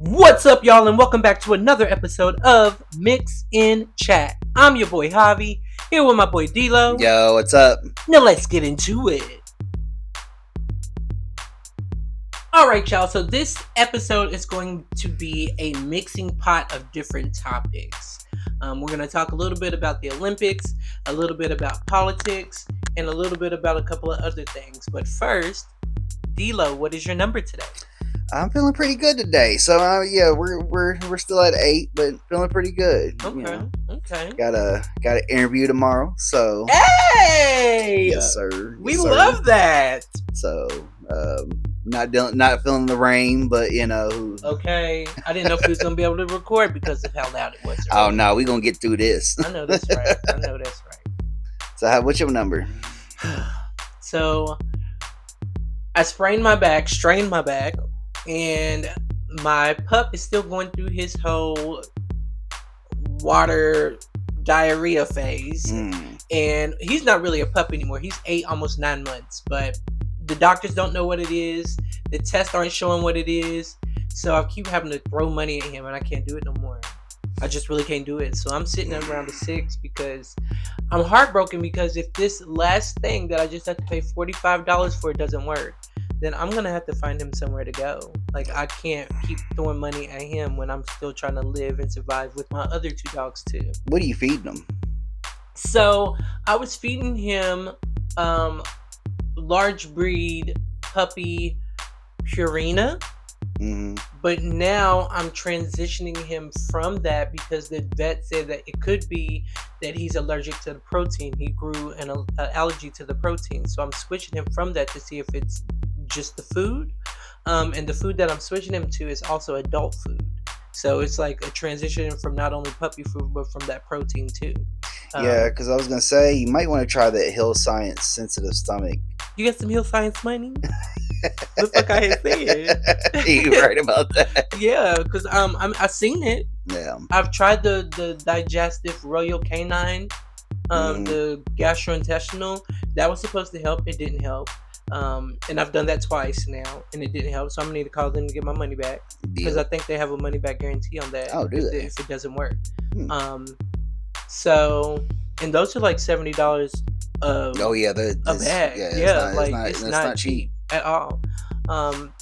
What's up, y'all, and welcome back to another episode of Mix in Chat. I'm your boy Javi, here with my boy D-Lo. Yo, what's up? Now let's get into it. Alright, y'all, so this episode is going to be a mixing pot of different topics. We're going to talk a little bit about the Olympics, a little bit about politics, and a little bit about a couple of other things. But first, D-Lo, what is your number today? I'm feeling pretty good today. So yeah, we're still at 8, but feeling pretty good. Okay. Okay. Got an interview tomorrow. So hey, yes, sir. We love that. So not feeling the rain, but Okay, I didn't know if we was gonna be able to record because of how loud it was. Oh no, we gonna get through this. I know that's right. So what's your number? So I strained my back, and my pup is still going through his whole water diarrhea phase. And he's not really a pup anymore. He's 8, almost 9 months, but the doctors don't know what it is. The tests aren't showing what it is. So I keep having to throw money at him, and I can't do it no more. I just really can't do it. So I'm sitting at around the 6 because I'm heartbroken, because if this last thing that I just have to pay $45 for doesn't work, then I'm going to have to find him somewhere to go. Like, I can't keep throwing money at him when I'm still trying to live and survive with my other 2 dogs too. What are you feeding them? So I was feeding him large breed puppy Purina. But now I'm transitioning him from that because the vet said that it could be that he's allergic to the protein. He grew an allergy to the protein. So I'm switching him from that to see if it's just the food. And the food that I'm switching him to is also adult food. So it's like a transition from not only puppy food, but from that protein too. Yeah, because I was going to say, you might want to try that Hill Science sensitive stomach. You got some Hill Science money? Looks like I had said. You're right about that. Yeah, because I've seen it. Yeah. I've tried the digestive Royal Canine, the gastrointestinal. That was supposed to help. It didn't help. And I've done that twice now, and it didn't help. So I'm gonna need to call them to get my money back, because I think they have a money back guarantee on that. Oh, do they? If it doesn't work. So, and those are like $70. Oh yeah, a bag. It's not cheap at all.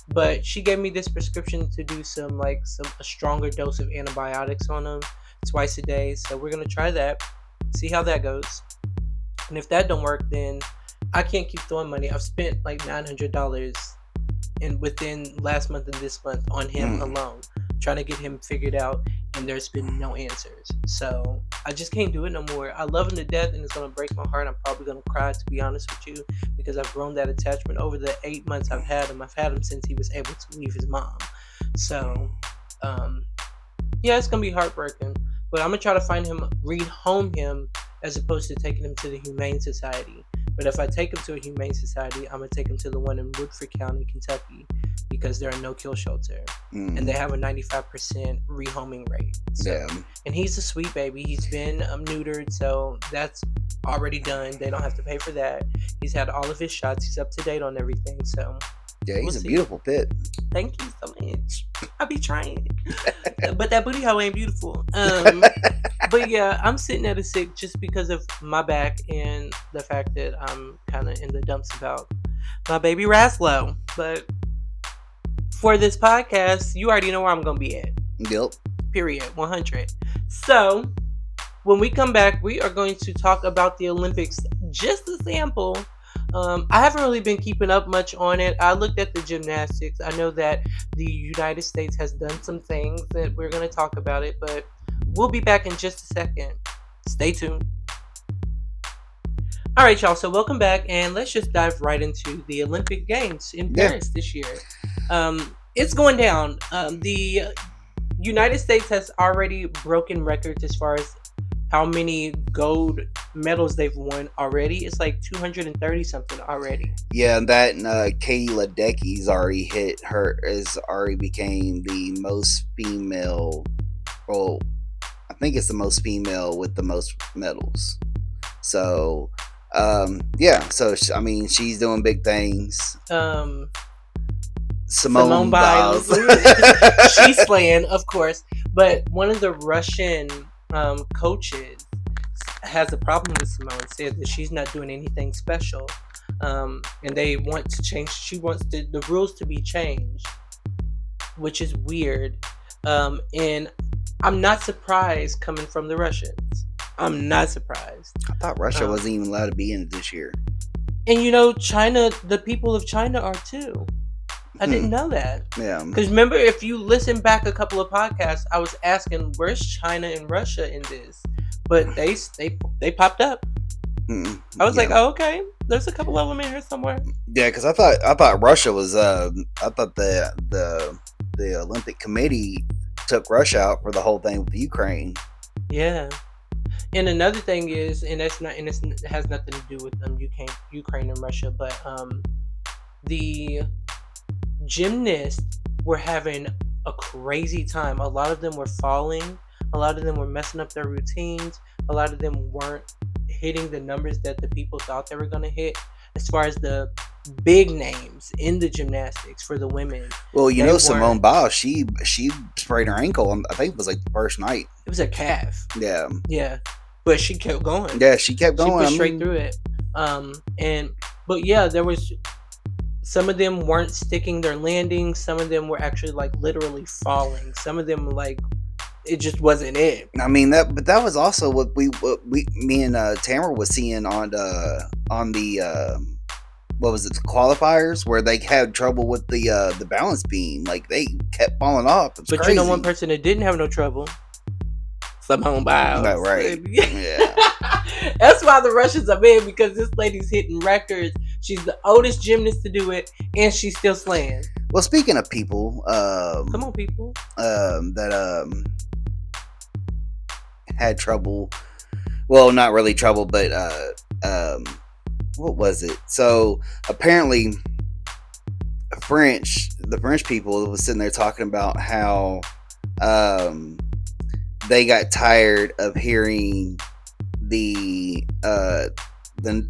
But she gave me this prescription to do a stronger dose of antibiotics on them twice a day. So we're gonna try that, see how that goes. And if that don't work, then I can't keep throwing money. I've spent like $900 within last month and this month on him alone, trying to get him figured out, and there's been no answers. So I just can't do it no more. I love him to death, and it's gonna break my heart. I'm probably gonna cry, to be honest with you, because I've grown that attachment over the 8 months I've had him. I've had him since he was able to leave his mom. So yeah, it's gonna be heartbreaking, but I'm gonna try to find him, rehome him, as opposed to taking him to the Humane Society. But if I take him to a Humane Society, I'm going to take him to the one in Woodford County, Kentucky, because they're a no-kill shelter. And they have a 95% rehoming rate. So, and he's a sweet baby. He's been neutered, so that's already done. They don't have to pay for that. He's had all of his shots. He's up to date on everything. So yeah, he's a beautiful pit. Thank you so much. I be trying. But that booty hole ain't beautiful. But yeah, I'm sitting at a 6 just because of my back and the fact that I'm kind of in the dumps about my baby Raslo. But for this podcast, you already know where I'm going to be at. Yep. Period. 100. So when we come back, we are going to talk about the Olympics, just a sample. I haven't really been keeping up much on it. I looked at the gymnastics. I know that the United States has done some things that we're going to talk about it, but we'll be back in just a second. Stay tuned. All right, y'all. So welcome back, and let's just dive right into the Olympic Games in Paris this year. It's going down. The United States has already broken records as far as how many gold medals they've won already. It's like 230 something already. Yeah, and that Katie Ledecky's already already became the most female. Well, I think it's the most female with the most medals. So, yeah. So I mean, she's doing big things. Simone Biles. She's slaying, of course. But one of the Russian coaches has a problem with Simone. Said that she's not doing anything special, and they want to change. She wants the rules to be changed, which is weird. And I'm not surprised coming from the Russians. I'm not surprised. I thought Russia wasn't even allowed to be in it this year. And China, the people of China are too. I didn't know that. Yeah. Because remember, if you listen back a couple of podcasts, I was asking, where's China and Russia in this? But they popped up. I was like, oh, okay. There's a couple of them in here somewhere. Yeah, because I thought Russia was. I thought the Olympic Committee took Russia out for the whole thing with Ukraine. Yeah. And another thing is, it has nothing to do with Ukraine and Russia, but the gymnasts were having a crazy time. A lot of them were falling. A lot of them were messing up their routines. A lot of them weren't hitting the numbers that the people thought they were going to hit. As far as the big names in the gymnastics for the women. Well, Simone Biles, she sprained her ankle on, I think it was like the first night. It was a calf. Yeah. Yeah. But she kept going. Yeah, she kept going. She pushed straight through it. But yeah, there was some of them weren't sticking their landings. Some of them were actually like literally falling. Some of them like it just wasn't it. I mean that was also what me and Tamara was seeing on the what was it, the qualifiers, where they had trouble with the balance beam. Like they kept falling off. It's crazy. One person that didn't have no trouble. Simone Biles. Oh, right. Yeah. That's why the Russians are mad, because this lady's hitting records. She's the oldest gymnast to do it, and she's still slaying. Well, speaking of people, come on, people, that had trouble. Well, not really trouble, but what was it? So apparently, the French people was sitting there talking about how they got tired of hearing the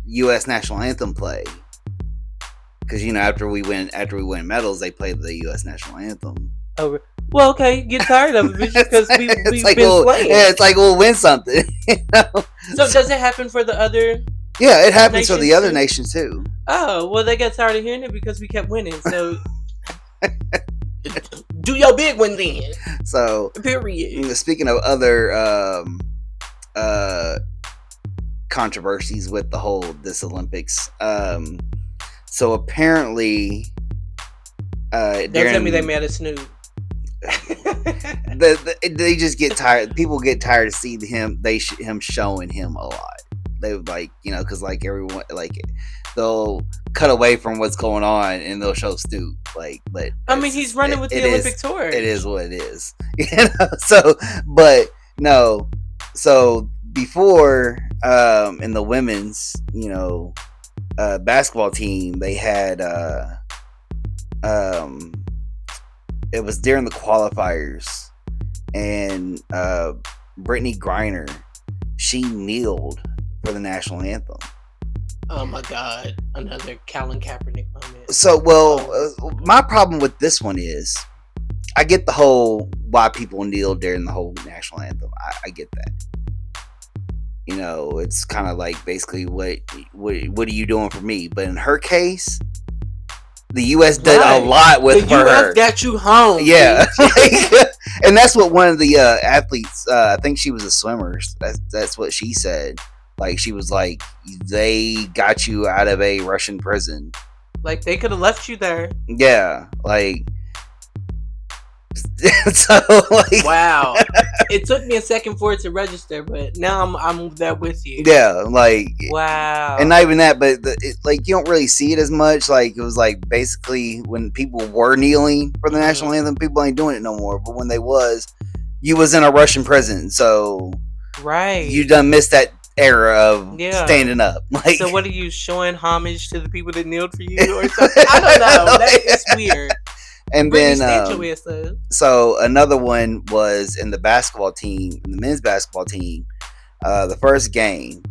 U.S. national anthem play, because after we win medals, they played the U.S. national anthem. Oh, well, okay, get tired of it because we've like, been playing. Yeah, it's like we'll win something. So does it happen for the other? Yeah, it happens for the other nations too. Oh, well, they got tired of hearing it because we kept winning. So do your big one then. So, period. Speaking of other controversies with this Olympics, so apparently, don't tell me they mad at Snoop. They just get tired. People get tired of seeing him. Him showing him a lot. They would because like everyone, like they'll cut away from what's going on and they'll show Snoop. But I mean, he's running with the Olympic torch. It is what it is. So, but no. So before, in the women's, basketball team, they had it was during the qualifiers, and Brittany Griner, she kneeled for the national anthem. Oh my God, another Colin Kaepernick moment. So, my problem with this one is, I get the whole why people kneel during the whole national anthem. I get that. It's kind of like basically what are you doing for me? But in her case, the U.S. did a lot with her. The U.S. got you home. Yeah. And that's what one of the athletes, I think she was a swimmer, that's what she said. Like, she was like, they got you out of a Russian prison. Like, they could have left you there. Yeah. Like, so, like, wow. It took me a second for it to register, but now I'm there with you. Yeah, like, wow. And not even that, but like, you don't really see it as much. Like, it was like basically when people were kneeling for the national anthem, people ain't doing it no more. But when they was, you was in a Russian prison, so right, you done missed that era of standing up. Like, so what are you showing homage to the people that kneeled for you or something? I don't know. That is weird. And then, so another one was in the men's basketball team, the first game.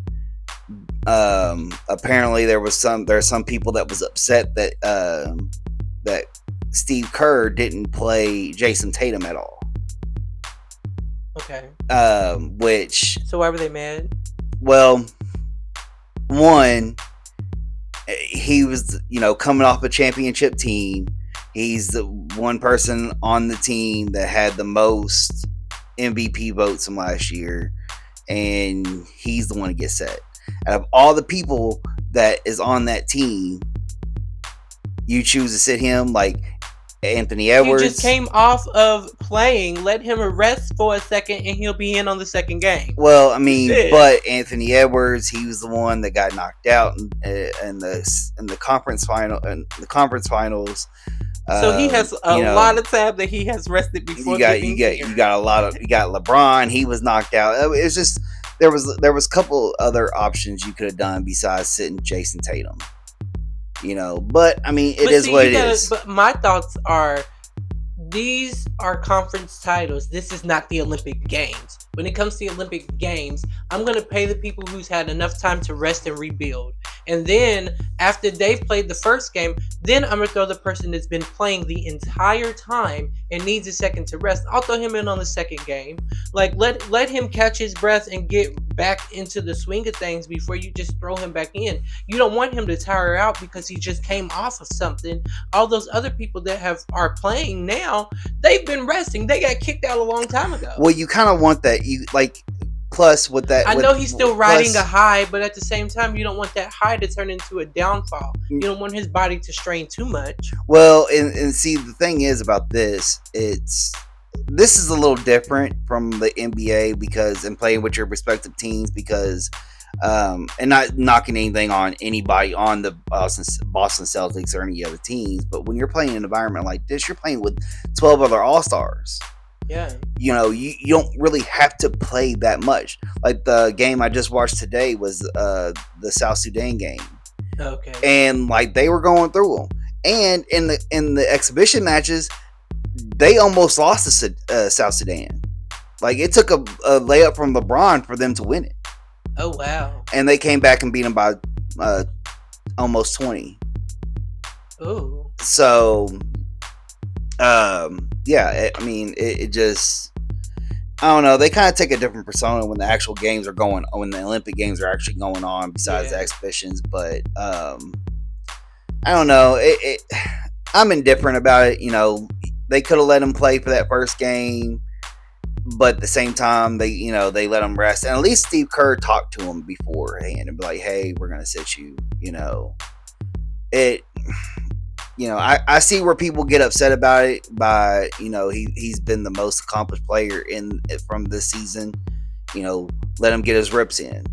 Apparently there's some people that was upset that Steve Kerr didn't play Jason Tatum at all. Okay. Which. So why were they mad? Well, one, he was, coming off a championship team. He's the one person on the team that had the most MVP votes from last year, and he's the one to get set. Out of all the people that is on that team, you choose to sit him like Anthony Edwards. He just came off of playing. Let him rest for a second, and he'll be in on the second game. Well, I mean, but Anthony Edwards, he was the one that got knocked out in the conference finals. So he has a lot of time that he has rested before. You got LeBron. He was knocked out. It's just there was a couple other options you could have done besides sitting Jason Tatum. But I mean, it is. But my thoughts are, these are conference titles. This is not the Olympic Games. When it comes to the Olympic Games, I'm going to pay the people who's had enough time to rest and rebuild. And then after they've played the first game, then I'm going to throw the person that's been playing the entire time and needs a second to rest. I'll throw him in on the second game. Like, let him catch his breath and get back into the swing of things before you just throw him back in. You don't want him to tire out because he just came off of something. All those other people that are playing now, they've been resting. They got kicked out a long time ago. Well, you kind of want that. You like. Plus, with that, I know he's still riding a high, but at the same time, you don't want that high to turn into a downfall. You don't want his body to strain too much. Well, and see, the thing is about this, this is a little different from the NBA because, and playing with your respective teams because, and not knocking anything on anybody on the Boston Celtics or any other teams, but when you're playing in an environment like this, you're playing with 12 other All-Stars. Yeah. You don't really have to play that much. Like the game I just watched today was the South Sudan game. Okay. And like they were going through them. And in the exhibition matches, they almost lost to South Sudan. Like it took a layup from LeBron for them to win it. Oh wow. And they came back and beat them by almost 20. Oh. So yeah, I mean, it just, I don't know. They kind of take a different persona when the actual games are when the Olympic Games are actually going on besides the exhibitions. But, I don't know. I'm indifferent about it. They could have let him play for that first game, but at the same time, they let him rest. And at least Steve Kerr talked to him beforehand and be like, hey, we're going to sit you, I see where people get upset about it. He's been the most accomplished player from this season. Let him get his reps in.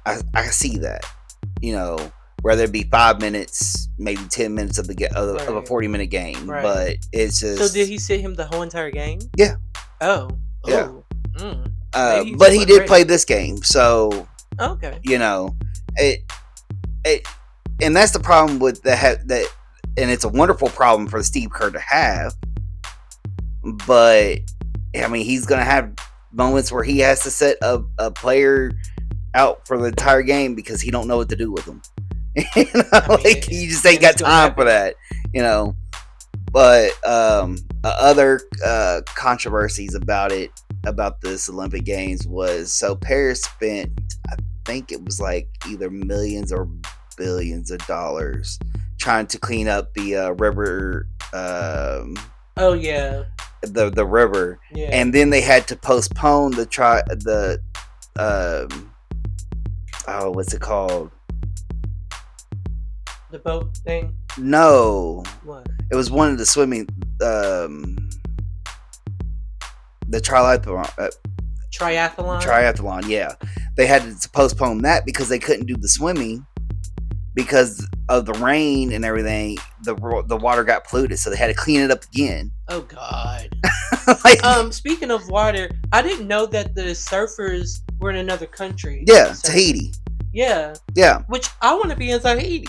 I see that. Whether it be 5 minutes, maybe 10 minutes of a 40-minute game, right. But it's just. So did he sit him the whole entire game? Yeah. Oh. Yeah. But he did play this game, so. Okay. And that's the problem with that. And it's a wonderful problem for Steve Kerr to have. But, I mean, he's going to have moments where he has to set a player out for the entire game because he don't know what to do with them. You just ain't got time for that. But other controversies about this Olympic Games was, so Paris spent, I think it was like either millions or billions of dollars trying to clean up the river. Oh yeah, the river. Yeah. And then they had to postpone what's it called? The boat thing? No. What? It was one of the swimming. The triathlon. Triathlon. Yeah, they had to postpone that because they couldn't do the swimming. Because of the rain and everything, the water got polluted, so they had to clean it up again. Oh God! Speaking of water, I didn't know that the surfers were in another country. Yeah, Tahiti. Yeah. Yeah. Which I want to be in Tahiti.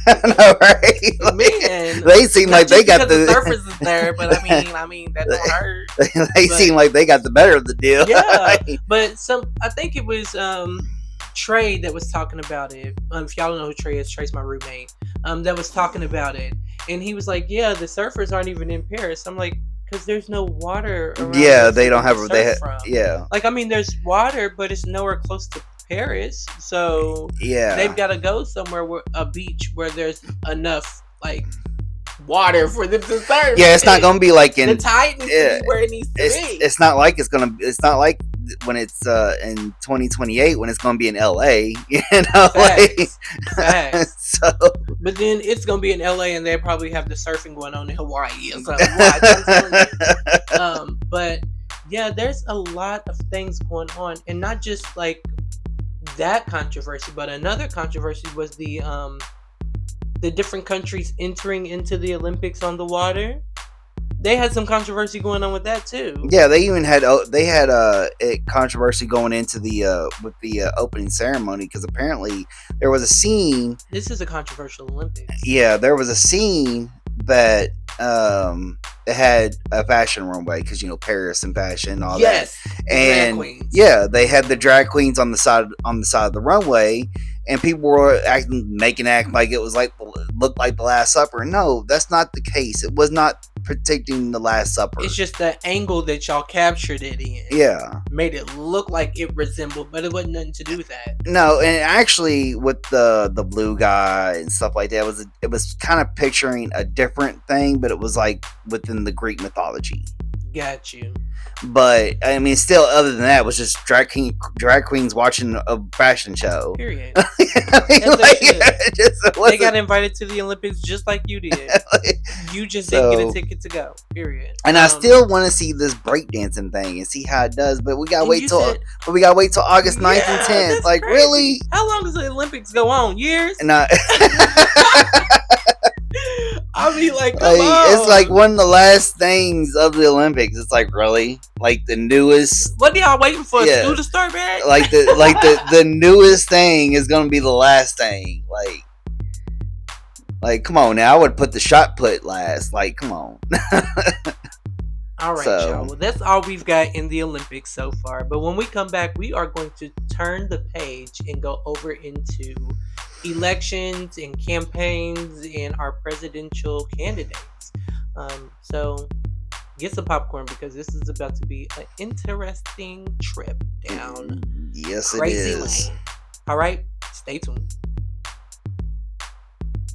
I know, right? Man, they seem like they got the surfers is there, but I mean that don't hurt. They seem like they got the better of the deal. Yeah, but I think it was Trey that was talking about it. If y'all don't know who Trey is, Trey's my roommate. That was talking about it, And he was like, yeah, the surfers aren't even in Paris. I'm like, because there's no water around. Yeah, they don't have yeah. Like, I mean, there's water, but it's nowhere close to Paris. So yeah, they've got to go somewhere where a beach where there's enough like water for them to surf. Yeah, it's not gonna be like in the tide needs to be where it needs to be. It's not like it's not like when it's in 2028 when it's gonna be in LA. You know, Facts. Facts. So, but then it's gonna be in LA, and they probably have the surfing going on in Hawaii or something. But yeah, there's a lot of things going on, and not just like that controversy, but another controversy was the different countries entering into the Olympics on the water. They had some controversy going on with that too. Yeah, they even had a controversy going into the with the opening ceremony because apparently there was a scene. This is a controversial Olympics. Yeah, there was a scene that it had a fashion runway because Paris and fashion and all that. And drag queens. Yeah, they had the drag queens on the side of the runway. And people were making act like it was looked like the Last Supper. No, that's not the case. It was not predicting the Last Supper. It's just the angle that y'all captured it in. Yeah, made it look like it resembled, but it wasn't nothing to do with that. No, and actually, with the blue guy and stuff like that, it was kind of picturing a different thing, but it was like within the Greek mythology. Got you. But I mean, still, other than that, it was just drag queens watching a fashion show. Period. They got invited to the Olympics just like you did. You just didn't get a ticket to go. Period. And I still want to see this breakdancing thing and see how it does, but we gotta wait till August 9th and 10th. Like, crazy. Really? How long does the Olympics go on? Years? No. I mean, come on. It's like one of the last things of the Olympics. It's like, really, like the newest. What are y'all waiting for? School to start back? Like the newest thing is gonna be the last thing. Like, come on now. I would put the shot put last. Like, come on. All right, y'all. Well, that's all we've got in the Olympics so far. But when we come back, we are going to turn the page and go over into elections and campaigns and our presidential candidates. So get some popcorn because this is about to be an interesting trip down crazy lane. All right, stay tuned.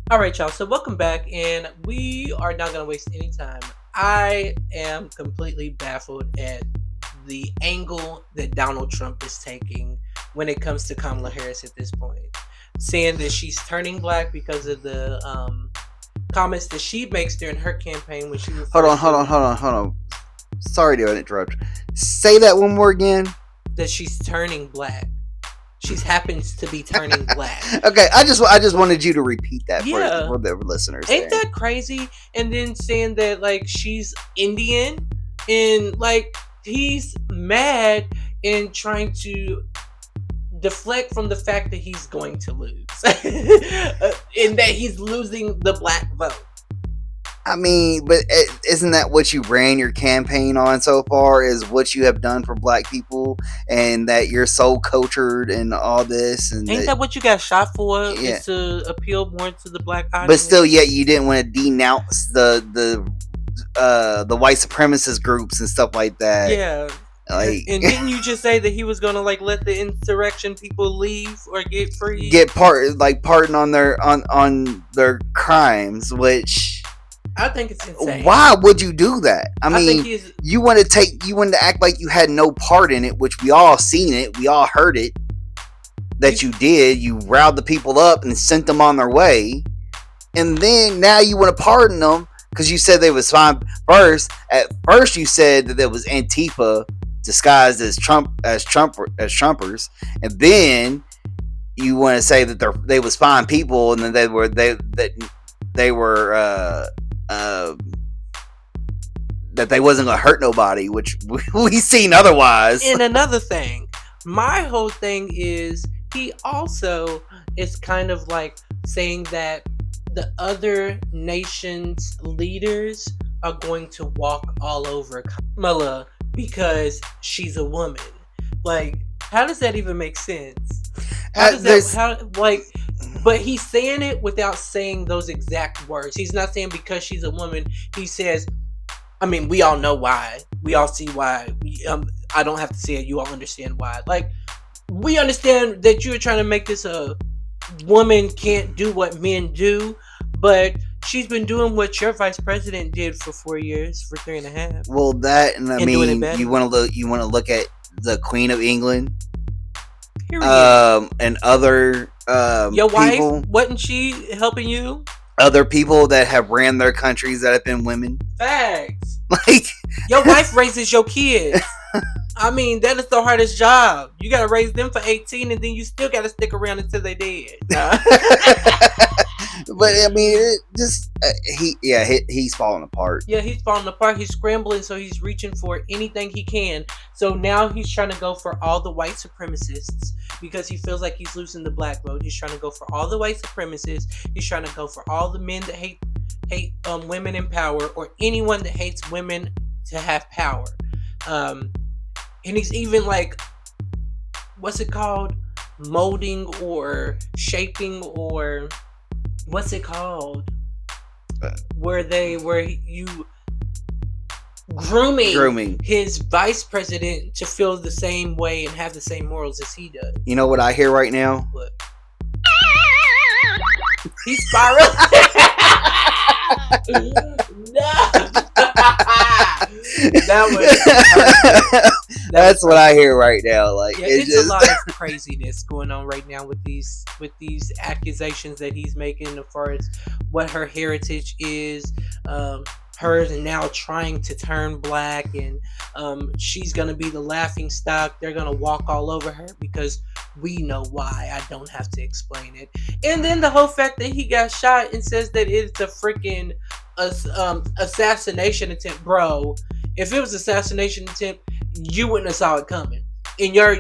All right, y'all. So welcome back, and we are not going to waste any time. I am completely baffled at the angle that Donald Trump is taking when it comes to Kamala Harris at this point. Saying that she's turning black because of the comments that she makes during her campaign when she was. Hold on. Sorry to interrupt. Say that one more again. That she's turning black. She happens to be turning black. Okay, I just wanted you to repeat that for the listeners. Ain't that crazy? And then saying that she's Indian and he's mad and trying to deflect from the fact that he's going to lose and that he's losing the black vote. I mean, but isn't that what you ran your campaign on so far, is what you have done for black people and that you're so cultured and all this? And ain't that what you got shot for? Yeah. Is to appeal more to the black audience? But still, yet you didn't want to denounce the white supremacist groups and stuff like that. Yeah. And didn't you just say that he was gonna let the insurrection people leave or get free? Pardon on their crimes, which I think it's insane. Why would you do that? I mean, you want to act like you had no part in it, which we all seen it, we all heard it. That you did. You riled the people up and sent them on their way, and then now you want to pardon them because you said they was fine. At first, you said that there was Antifa disguised as Trumpers, and then you want to say that they was fine people, and then they were that they wasn't gonna hurt nobody, which we seen otherwise. And another thing, my whole thing is he also is kind of saying that the other nations' leaders are going to walk all over Kamala because she's a woman. How does that even make sense? But he's saying it without saying those exact words. He's not saying because she's a woman. He says, I mean, we all know why. We all see why. I don't have to say it. You all understand why. Like, we understand that you're trying to make this a woman can't do what men do, but she's been doing what your vice president did for 4 years, for 3.5. Well, that, and I mean, you want to look at the Queen of England, and other your wife, people, wasn't she helping you? Other people that have ran their countries that have been women. Facts. Like, your wife raises your kids. I mean, that is the hardest job. You gotta raise them for 18, and then you still gotta stick around until they dead. But I mean, it just he's falling apart. Yeah, he's falling apart. He's scrambling, so he's reaching for anything he can. So now he's trying to go for all the white supremacists because he feels like he's losing the black vote. He's trying to go for all the white supremacists. He's trying to go for all the men that hate women in power, or anyone that hates women to have power. And he's even like, what's it called? Molding or shaping, or what's it called? Where you grooming his vice president to feel the same way and have the same morals as he does. You know what I hear right now? What? He's spiraling. That's what I hear right now. Like, yeah, it's a lot of craziness going on right now with these accusations that he's making as far as what her heritage is. Her now trying to turn black, and she's gonna be the laughing stock. They're gonna walk all over her because we know why. I don't have to explain it. And then the whole fact that he got shot and says that it's a freaking assassination attempt, bro. If it was an assassination attempt, you wouldn't have saw it coming, and your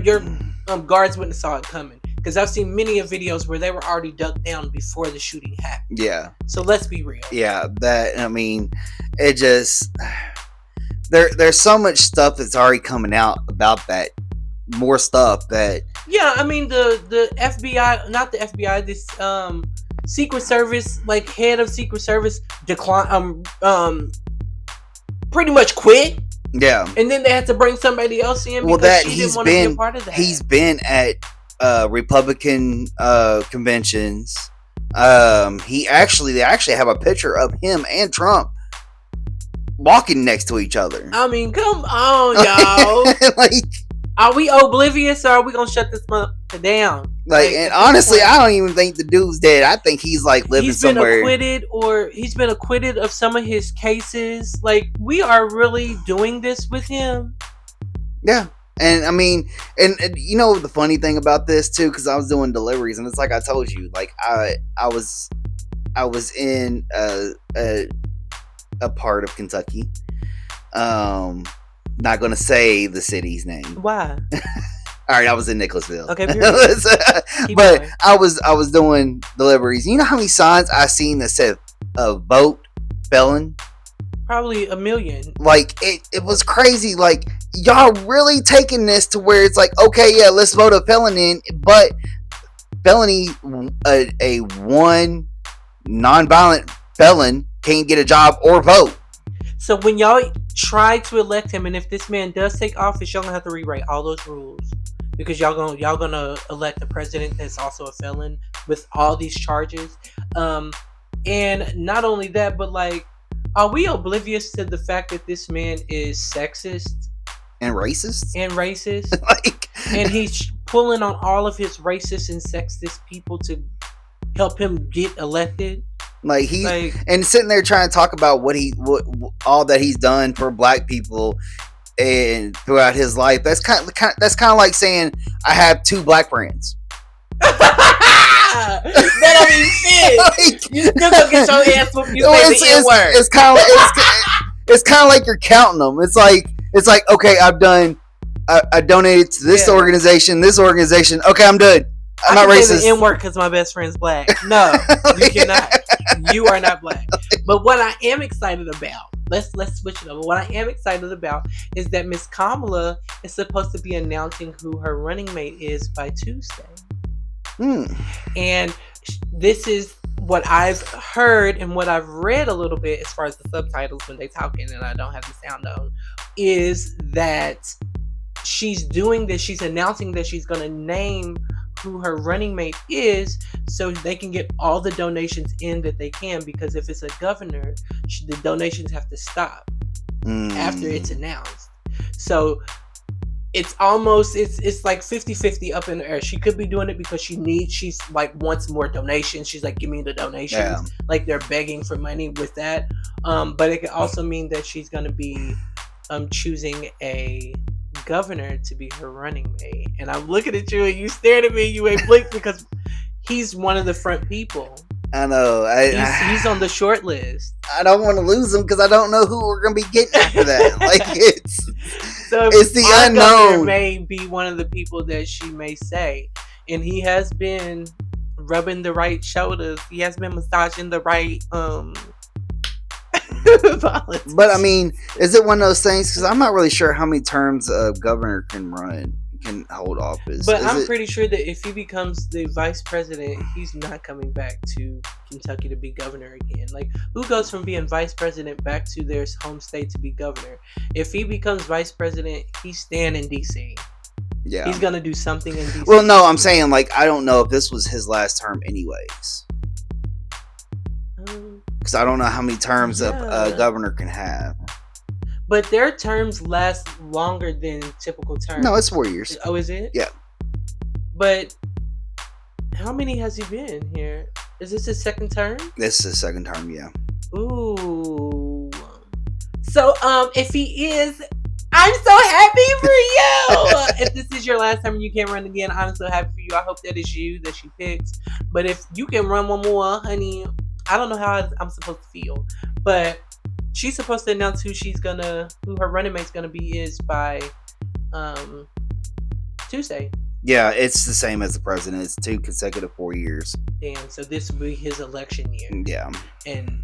guards wouldn't have saw it coming. Because I've seen many of videos where they were already ducked down before the shooting happened. Yeah. So let's be real. Yeah, that, I mean, it just, there's so much stuff that's already coming out about that. More stuff that. Yeah, I mean, the FBI, not the FBI, this Secret Service, like head of Secret Service pretty much quit. Yeah. And then they had to bring somebody else in because she didn't want to be a part of that. He's been at Republican conventions. They actually have a picture of him and Trump walking next to each other. I mean, come on, y'all. Like, are we oblivious, or are we gonna shut this motherfucker down? Like, and honestly, I don't even think the dude's dead. I think he's like living somewhere. He's been acquitted of some of his cases. Like, we are really doing this with him. Yeah. And I mean, and you know the funny thing about this too, because I was doing deliveries, and it's like I told you, like I was in a part of Kentucky. Not gonna say the city's name. Why? All right, I was in Nicholasville. Okay, but I was doing deliveries. You know how many signs I seen that said "vote felon"? Probably 1 million. Like, it was crazy. Like, y'all really taking this to where it's like, okay, yeah, let's vote a felon in, but felony, a one non-violent felon can't get a job or vote. So when y'all try to elect him, and if this man does take office, y'all gonna have to rewrite all those rules, because y'all gonna elect a president that's also a felon with all these charges. And not only that, but like, are we oblivious to the fact that this man is sexist and racist? Like, and he's pulling on all of his racist and sexist people to help him get elected. Like, and sitting there trying to talk about what all that he's done for black people and throughout his life. That's kind of like saying I have 2 black friends. That don't mean shit. Like, you still gonna get your ass whooped. You say the N-word. It's kind of like you're counting them. It's like okay, I donated to this organization. Okay, I'm done. I'm not racist. Say the N-word because my best friend's black. No, you cannot. You are not black. But what I am excited about, let's switch it over. What I am excited about is that Miss Kamala is supposed to be announcing who her running mate is by Tuesday. And this is what I've heard and what I've read a little bit as far as the subtitles when they talking and I don't have the sound on, is that she's doing this. She's announcing that she's going to name who her running mate is so they can get all the donations in that they can, because if it's a governor, the donations have to stop after it's announced. So it's almost, it's like 50-50 up in the air. She could be doing it because she's like wants more donations. She's like, give me the donations. Yeah. Like they're begging for money with that. But it could also mean that she's going to be choosing a governor to be her running mate. And I'm looking at you and you stared at me, you ain't blinked, because he's one of the front people. I know. He's on the short list. I don't want to lose him because I don't know who we're going to be getting after that. Like it's the unknown. May be one of the people that she may say, and he has been rubbing the right shoulders. He has been massaging the right But I mean, is it one of those things? Because I'm not really sure how many terms a governor can hold office. But I'm pretty sure that if he becomes the vice president, he's not coming back to Kentucky to be governor again. Like, who goes from being vice president back to their home state to be governor? If he becomes vice president, he's staying in D.C. Yeah, he's gonna do something in D.C. Well, no, I'm saying, like, I don't know if this was his last term anyways. Because I don't know how many terms a governor can have. But their terms last longer than typical terms. No, it's 4 years. Oh, is it? Yeah. But how many has he been here? Is this his second term? This is his second term, yeah. Ooh. So, if he is, I'm so happy for you. If this is your last time and you can't run again, I'm so happy for you. I hope that is you that she picks. But if you can run one more, honey, I don't know how I'm supposed to feel. But she's supposed to announce who her running mate's gonna be is by Tuesday. Yeah, it's the same as the president. It's 2 consecutive 4 years. Damn, so this will be his election year. Yeah. And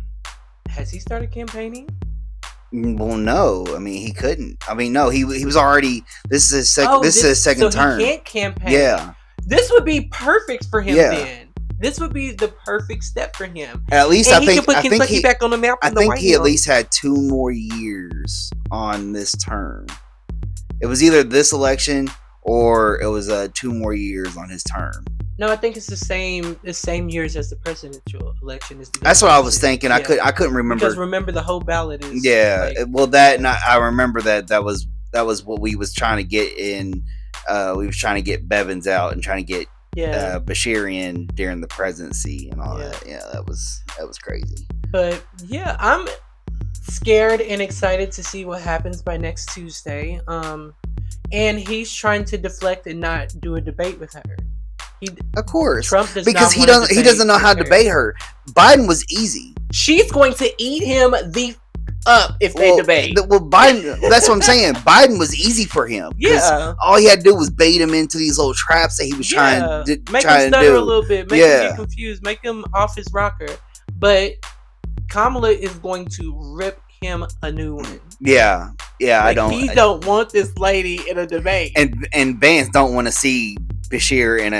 has he started campaigning? Well, no. I mean, he couldn't. I mean, no. He was already. This is his second term. He can't campaign. Yeah. This would be perfect for him. Then. This would be the perfect step for him. At least and he could put Kentucky back on the map. I think he at least had 2 more years on this term. It was either this election or it was 2 more years on his term. No, I think it's the same years as the presidential election. That's what I was thinking. Yeah. I couldn't remember. Because remember, the whole ballot is. Yeah, well, I remember that was what we was trying to get in. We was trying to get Bevins out and trying to get Beshear in during the presidency and all that. Yeah, that was crazy. But yeah, I'm scared and excited to see what happens by next Tuesday. And he's trying to deflect and not do a debate with her. Of course, Trump does because he doesn't know how to debate her. Biden was easy. She's going to eat him up if they debate. Biden. That's what I'm saying. Biden was easy for him. Yeah, all he had to do was bait him into these little traps that he was trying to make him stutter a little bit, make him get confused, make him off his rocker. But Kamala is going to rip him a new one. Yeah. He don't want this lady in a debate, and Vance don't want to see Beshear in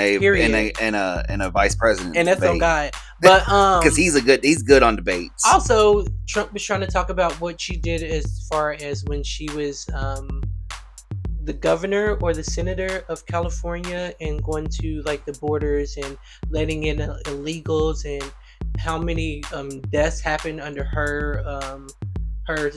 a vice president, and that's on God. But because he's good on debates. Also, Trump was trying to talk about what she did as far as when she was the governor or the senator of California and going to like the borders and letting in illegals, and how many deaths happened under her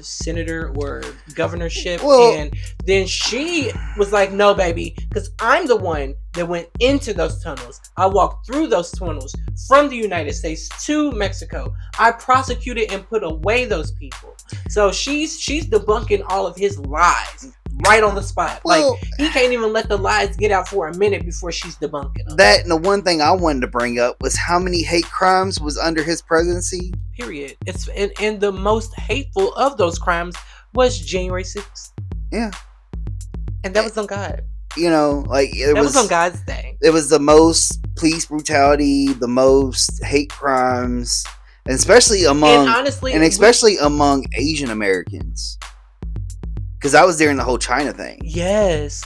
senator or governorship. And then she was like, no, baby, because I'm the one that went into those tunnels. I walked through those tunnels from the United States to Mexico. I prosecuted and put away those people. So she's debunking all of his lies right on the spot. Like, he can't even let the lies get out for a minute before she's debunking them. That, and the one thing I wanted to bring up was how many hate crimes was under his presidency. Period. It's and the most hateful of those crimes was January 6th. Yeah. And that was on God. You know, like that was on God's day. It was the most police brutality, the most hate crimes, and especially among among Asian Americans. Because that was during the whole China thing. Yes.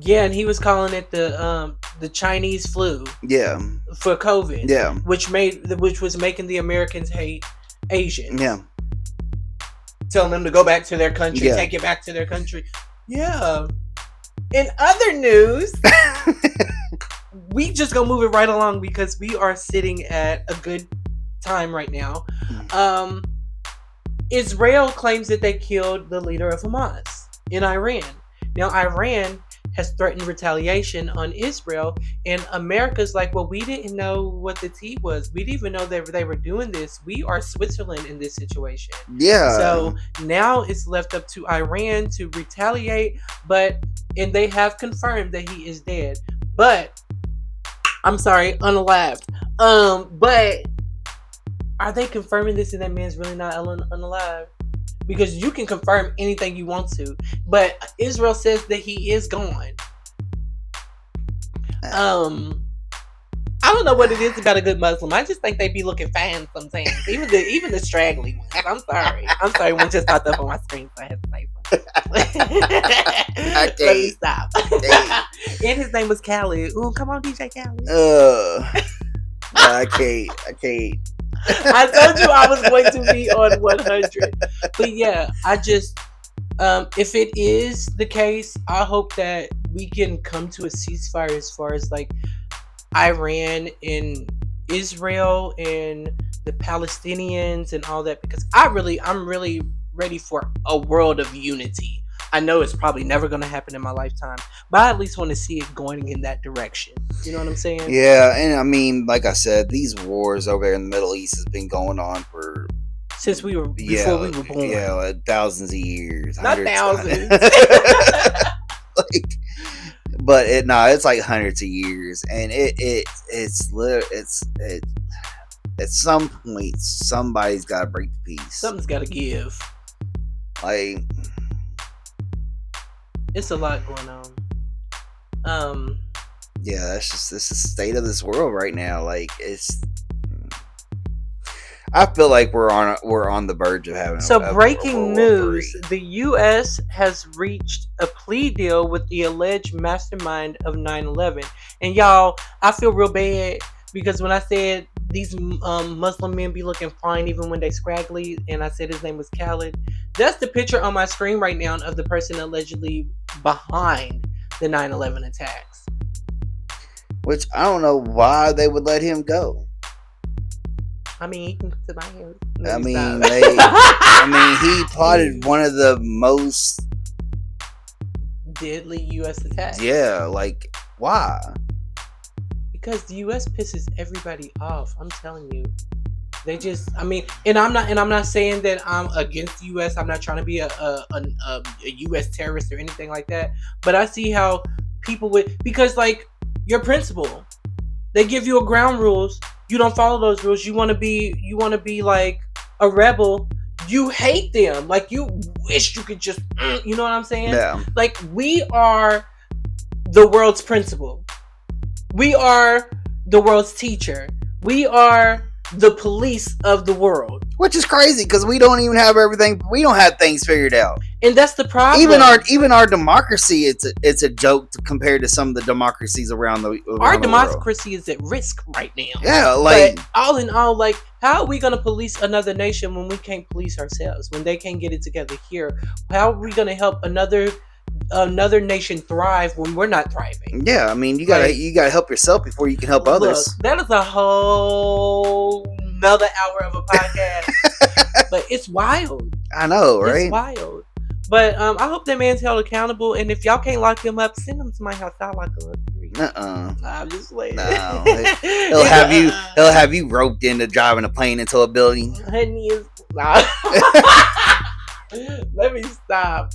Yeah, and he was calling it the the Chinese flu. Yeah. For COVID. Yeah. Which was making the Americans hate Asians. Yeah. Telling them to go back to their country, Yeah. take it back to their country. Yeah. In other news, we just gonna move it right along because we are sitting at a good time right now. Israel claims that they killed the leader of Hamas in Iran. Now, Iran has threatened retaliation on Israel, and America's like, well, we didn't know what the tea was. We didn't even know that they were doing this. We are Switzerland in this situation. Yeah. So now it's left up to Iran to retaliate, and they have confirmed that he is dead. But, I'm sorry, unalived. But are they confirming this and that man's really not unalive? Because you can confirm anything you want to. But Israel says that he is gone. I don't know what it is about a good Muslim. I just think they be looking fine sometimes. Even the straggly ones. I'm sorry. One just popped up on my screen, so I had to say something. Let me stop. And his name was Khaled. Ooh, come on, DJ Khaled. I can't. I told you I was going to be on 100. But yeah, I just, if it is the case, I hope that we can come to a ceasefire as far as like Iran and Israel and the Palestinians and all that, because I'm really ready for a world of unity. I know it's probably never going to happen in my lifetime, but I at least want to see it going in that direction. You know what I'm saying? Yeah, and I mean, like I said, these wars over there in the Middle East has been going on for since before we were born. Yeah, like thousands of years. Not thousands. But it's like hundreds of years, and it's at some point somebody's got to break the peace. Something's got to give. Like, it's a lot going on. Yeah, this is the state of this world right now. Like, I feel like we're on the verge of having. Breaking news: the U.S. has reached a plea deal with the alleged mastermind of 9/11. And y'all, I feel real bad because when I said these Muslim men be looking fine even when they scraggly, and I said his name was Khaled, that's the picture on my screen right now of the person allegedly behind the 9/11 attacks. Which I don't know why they would let him go. I mean, he can come to my house. He plotted one of the most deadly U.S. attacks. Yeah, like, why? Because the U.S. pisses everybody off. I'm telling you, they just. I mean, and I'm not saying that I'm against the U.S. I'm not trying to be a U.S. terrorist or anything like that. But I see how people would, because like your principal, they give you a ground rules. You don't follow those rules. You want to be like a rebel. You hate them. Like, you wish you could just, you know what I'm saying? Yeah. Like, we are the world's principal. We are the world's teacher. We are the police of the world. Which is crazy because we don't even have everything. We don't have things figured out. And that's the problem. Even our democracy, it's a joke compared to some of the democracies around the Our democracy is at risk right now. Yeah, like, but all in all, like, how are we gonna police another nation when we can't police ourselves? When they can't get it together here? How are we gonna help another nation thrive when we're not thriving? Yeah, I mean, you gotta help yourself before you can help others. That is a whole another hour of a podcast. But it's wild. I know, right? It's wild. But I hope that man's held accountable, and if y'all can't lock him up, send him to my house. I'll lock him up. I'm just like, no. He'll have you roped into driving a plane into a building. Honey is let me stop.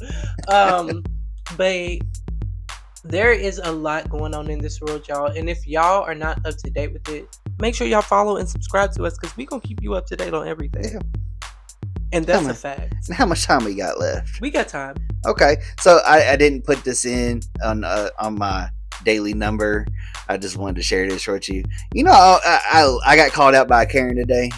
But there is a lot going on in this world, y'all. And if y'all are not up to date with it, make sure y'all follow and subscribe to us, because we're going to keep you up to date on everything. Yeah. And that's a fact. How much time we got left? We got time. Okay. So I didn't put this in on my daily number. I just wanted to share this with you. You know, I got called out by Karen today.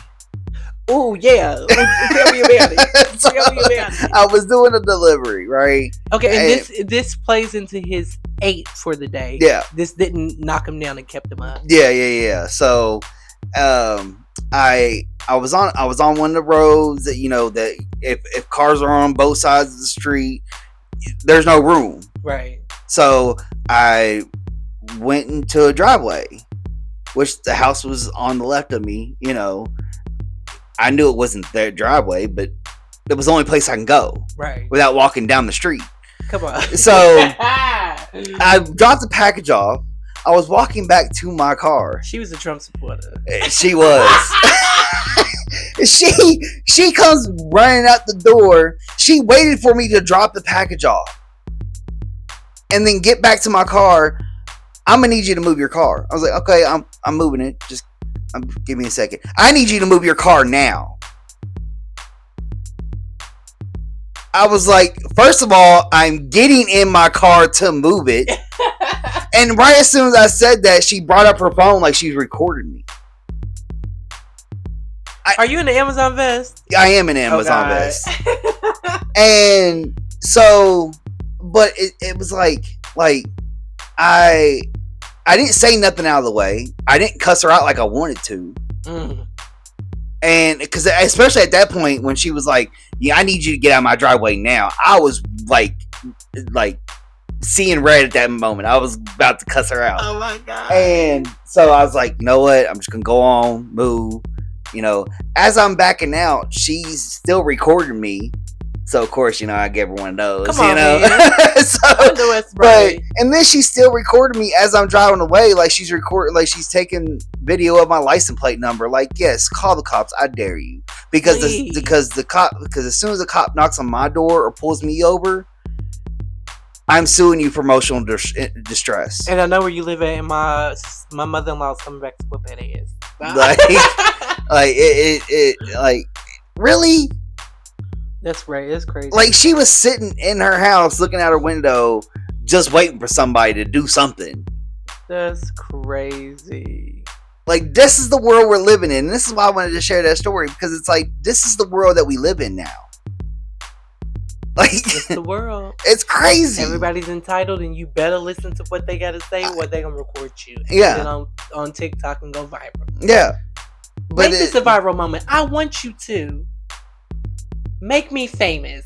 Oh yeah, tell me about it. So, tell me about it. I was doing a delivery, right? Okay, and this plays into his 8 for the day. Yeah, this didn't knock him down and kept him up. Yeah. So, I was on one of the roads that, you know, that if cars are on both sides of the street, there's no room. Right. So I went into a driveway, which the house was on the left of me. You know, I knew it wasn't their driveway, but it was the only place I can go. Right. Without walking down the street. Come on. So I dropped the package off. I was walking back to my car. She was a Trump supporter. She was. She comes running out the door. She waited for me to drop the package off and then get back to my car. I'm gonna need you to move your car. I was like, okay, I'm moving it. Just give me a second. I need you to move your car now. I was like, first of all, I'm getting in my car to move it. And right as soon as I said that, she brought up her phone like she's recording me. Are you in the Amazon vest? I am in the Amazon vest. And so, but it was like I didn't say nothing out of the way. I didn't cuss her out like I wanted to. And because especially at that point when she was like, yeah, I need you to get out of my driveway now. I was like seeing red at that moment. I was about to cuss her out. Oh my God. And so I was like, you know what? I'm just going to go on, move. You know, as I'm backing out, she's still recording me. So, of course, you know, I gave her one of those. Come on, you know? And then she's still recording me as I'm driving away. Like, she's recording, like, she's taking video of my license plate number. Like, yes, call the cops. I dare you. Because because as soon as the cop knocks on my door or pulls me over, I'm suing you for emotional distress. And I know where you live at, and my mother-in-law's coming back to whip that ass. Like, really? That's right. It's crazy. Like, she was sitting in her house looking out her window, just waiting for somebody to do something. That's crazy. Like, this is the world we're living in. And this is why I wanted to share that story, because it's like, this is the world that we live in now. Like, it's the world. It's crazy. Everybody's entitled, and you better listen to what they got to say, or they gonna record you. Yeah. And then on TikTok and go viral. Yeah. But make this a viral moment. I want you to make me famous.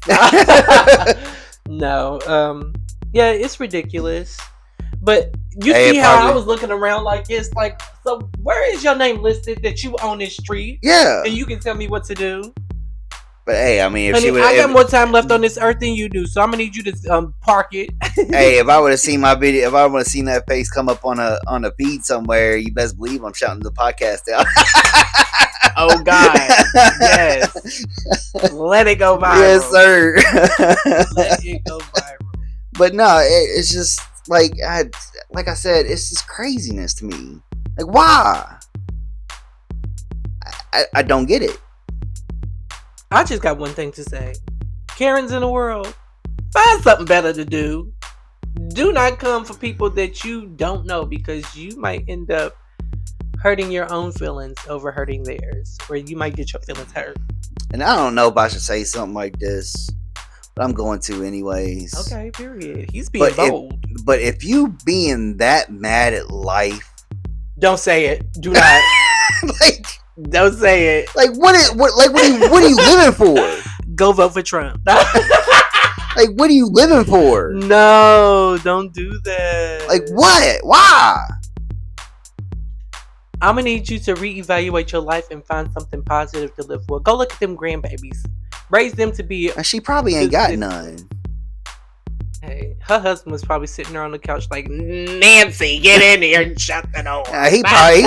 No. Yeah, it's ridiculous. But you see how I was looking around like it's like, so where is your name listed that you own this street? Yeah. And you can tell me what to do. But hey, I mean, if honey, she would, I got more time left on this earth than you do, so I'm gonna need you to park it. Hey, if I would have seen my video, if I would have seen that face come up on a feed somewhere, you best believe I'm shouting the podcast out. Oh God, yes, let it go viral. Yes, sir. Let it go viral. But no, it's just like I said, it's just craziness to me. Like, why? I don't get it. I just got one thing to say. Karens in the world, find something better to do. Do not come for people that you don't know, because you might end up hurting your own feelings over hurting theirs, or you might get your feelings hurt. And I don't know if I should say something like this, but I'm going to anyways. Okay, period. He's being bold. But if you being that mad at life, don't say it. Do not. Like, don't say it. Like, what are you living for? Go vote for Trump. Like, what are you living for? No, don't do that. Like, what? Why? I'm gonna need you to reevaluate your life and find something positive to live for. Go look at them grandbabies. Raise them to be. She probably ain't got none. Hey, her husband was probably sitting there on the couch like, Nancy, get in here and shut the door. He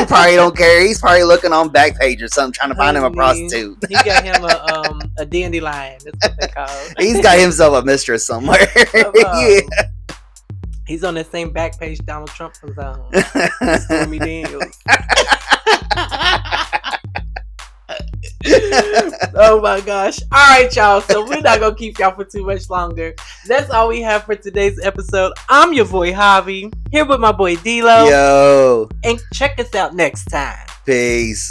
probably don't care. He's probably looking on Backpage or something, trying to find him a prostitute. He got him a dandelion. That's what they call it. He's got himself a mistress somewhere. Yeah. He's on that same Backpage Donald Trump was on. Stormy Daniels. Oh my gosh. Alright, y'all. So we're not gonna keep y'all for too much longer. That's all we have for today's episode. I'm your boy Javi, here with my boy D-Lo. Yo. And check us out next time. Peace.